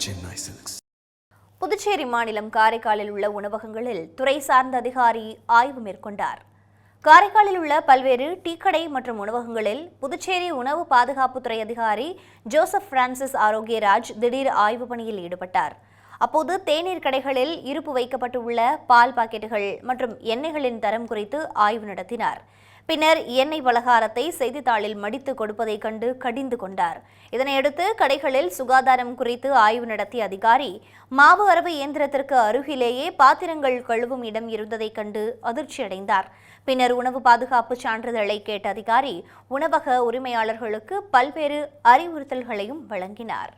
Chennai Silks. Puducherry மாநிலம் காரைக்காலில் உள்ள உணவகங்களில் துறை சார்ந்த அதிகாரி ஆய்வு மேற்கொண்டார். காரைக்காலில் உள்ள பல்வேறு டீக்கடை மற்றும் உணவகங்களில் புதுச்சேரி உணவு பாதுகாப்புத்துறை அதிகாரி ஜோசப் பிரான்சிஸ் ஆரோக்கியராஜ் திடீர் ஆய்வு பணியில் ஈடுபட்டார். அப்போது தேநீர் கடைகளில் இருப்பு வைக்கப்பட்டுள்ள பால் பாக்கெட்டுகள் மற்றும் எண்ணெய்களின் தரம் குறித்து ஆய்வு நடத்தினார். பின்னர் எண்ணெய் பலகாரத்தை செய்தித்தாளில் மடித்து கொடுப்பதைக் கண்டு கடிந்து கொண்டார். இதனையடுத்து கடைகளில் சுகாதாரம் குறித்து ஆய்வு நடத்திய அதிகாரி மாவு அரவு இயந்திரத்திற்கு அருகிலேயே பாத்திரங்கள் கழுவும் இடம் இருந்ததைக் கண்டு அதிர்ச்சியடைந்தார். பின்னர் உணவு பாதுகாப்பு சான்றிதழை கேட்ட அதிகாரி உணவக உரிமையாளர்களுக்கு பல்வேறு அறிவுறுத்தல்களையும் வழங்கினார்.